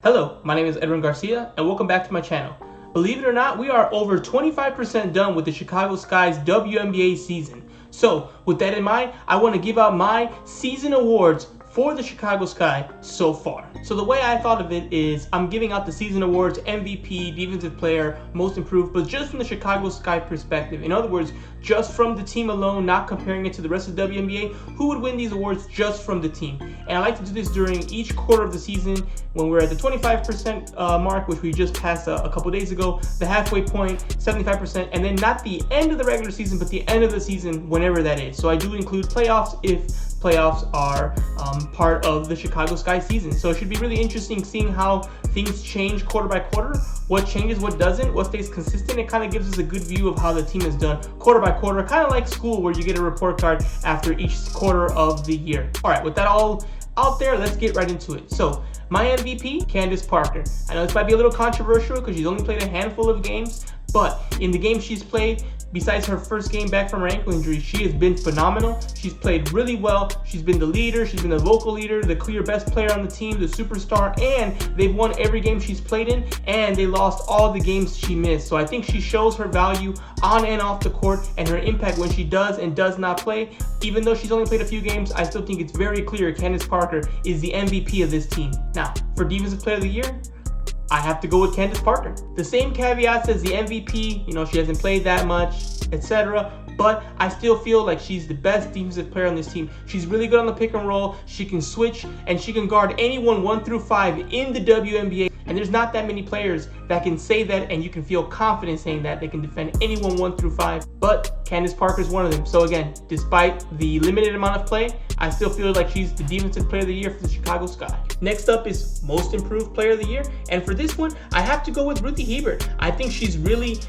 Hello, my name is Edwin Garcia and welcome back to my channel. Believe it or not, we are over 25% done with the Chicago Sky's WNBA season. So with that in mind, I want to give out my season awards for the Chicago Sky so far. So the way I thought of it is I'm giving out the season awards, MVP, defensive player, most improved, but just from the Chicago Sky perspective. In other words, just from the team alone, not comparing it to the rest of the WNBA, who would win these awards just from the team. And I like to do this during each quarter of the season when we're at the 25% mark, which we just passed a couple days ago, the halfway point, 75%, and then not the end of the regular season, but the end of the season, whenever that is. So I do include playoffs if playoffs are part of the Chicago Sky season. So it should be really interesting seeing how things change quarter by quarter, what changes, what doesn't, what stays consistent. It kind of gives us a good view of how the team has done quarter by quarter, kind of like school where you get a report card after each quarter of the year. All right, with that all out there, let's get right into it. So my MVP, Candace Parker. I know this might be a little controversial because she's only played a handful of games, but in the games she's played, besides her first game back from her ankle injury, she has been phenomenal. She's played really well. She's been the leader. She's been the vocal leader, the clear best player on the team, the superstar, and they've won every game she's played in, and they lost all the games she missed. So I think she shows her value on and off the court and her impact when she does and does not play. Even though she's only played a few games, I still think it's very clear Candace Parker is the MVP of this team. Now, for Defensive Player of the Year, I have to go with Candace Parker. The same caveats as the MVP, she hasn't played that much, etc. But I still feel like she's the best defensive player on this team. She's really good on the pick and roll. She can switch and she can guard anyone 1 through 5 in the WNBA. And there's not that many players that can say that, and you can feel confident saying that they can defend anyone 1 through 5. But Candace Parker is one of them. So again, despite the limited amount of play, I still feel like she's the Defensive Player of the Year for the Chicago Sky. Next up is Most Improved Player of the Year. And for this one, I have to go with Ruthy Hebard. I think she's really,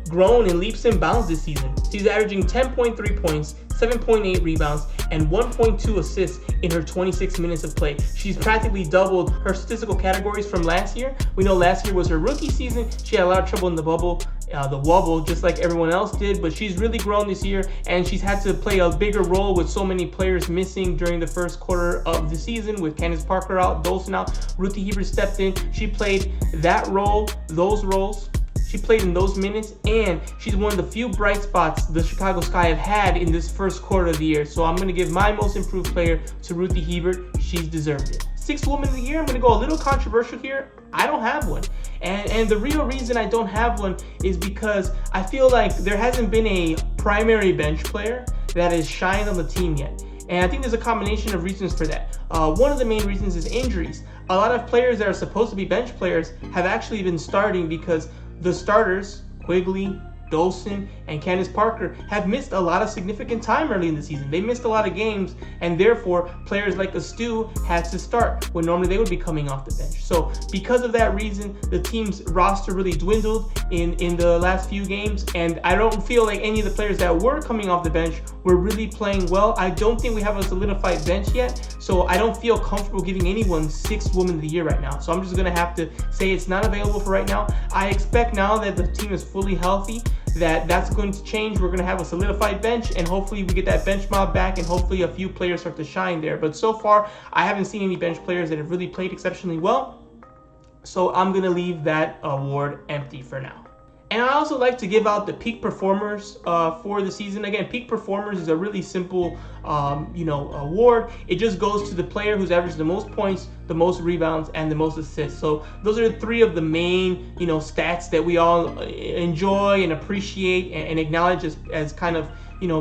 grown in leaps and bounds this season. She's averaging 10.3 points, 7.8 rebounds, and 1.2 assists in her 26 minutes of play. She's practically doubled her statistical categories from last year. We know last year was her rookie season. She had a lot of trouble in the bubble, the wobble, just like everyone else did, but she's really grown this year, and she's had to play a bigger role with so many players missing during the first quarter of the season with Candace Parker out, Dolson out. Ruthy Hebard stepped in. She played that role, those roles. She played in those minutes, and she's one of the few bright spots the Chicago Sky have had in this first quarter of the year. So I'm going to give my most improved player to Ruthy Hebard. She's deserved it. Sixth Woman of the Year, I'm going to go a little controversial here. I don't have one. And the real reason I don't have one is because I feel like there hasn't been a primary bench player that has shined on the team yet. And I think there's a combination of reasons for that. One of the main reasons is injuries. A lot of players that are supposed to be bench players have actually been starting because the starters, Quigley, Dolson, and Candace Parker, have missed a lot of significant time early in the season. They missed a lot of games, and therefore players like Astu had to start when normally they would be coming off the bench. So because of that reason, the team's roster really dwindled in the last few games, and I don't feel like any of the players that were coming off the bench were really playing well. I don't think we have a solidified bench yet, so I don't feel comfortable giving anyone Sixth Woman of the Year right now. So I'm just gonna have to say it's not available for right now. I expect now that the team is fully healthy, that's going to change. We're going to have a solidified bench, and hopefully we get that bench mob back, and hopefully a few players start to shine there. But so far, I haven't seen any bench players that have really played exceptionally well. So I'm going to leave that award empty for now. And I also like to give out the peak performers for the season. Again, peak performers is a really simple, award. It just goes to the player who's averaged the most points, the most rebounds, and the most assists. So those are 3 of the main, stats that we all enjoy and appreciate and acknowledge as kind of,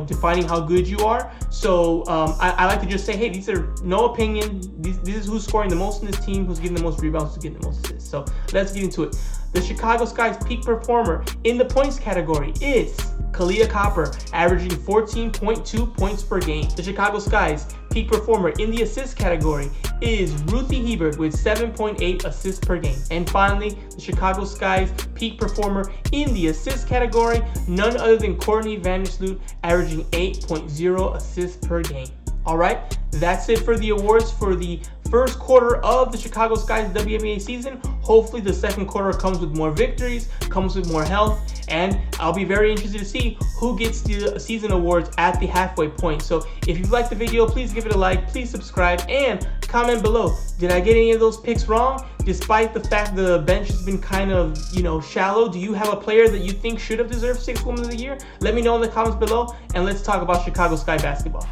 defining how good you are. So I like to just say, hey, these are no opinion. This is who's scoring the most in this team, who's getting the most rebounds, who's getting the most assists. So let's get into it. The Chicago Sky's peak performer in the points category is Kahleah Copper, averaging 14.2 points per game. The Chicago Sky's peak performer in the assist category is Ruthy Hebard with 7.8 assists per game. And finally, the Chicago Sky's peak performer in the assist category, none other than Courtney Vandersloot, averaging 8.0 assists per game. All right, that's it for the awards for the first quarter of the Chicago Sky's WNBA season. Hopefully the second quarter comes with more victories, comes with more health, and I'll be very interested to see who gets the season awards at the halfway point. So if you liked the video, please give it a like, please subscribe, and comment below. Did I get any of those picks wrong? Despite the fact the bench has been kind of, shallow, do you have a player that you think should have deserved 6th Woman of the Year? Let me know in the comments below, and let's talk about Chicago Sky basketball.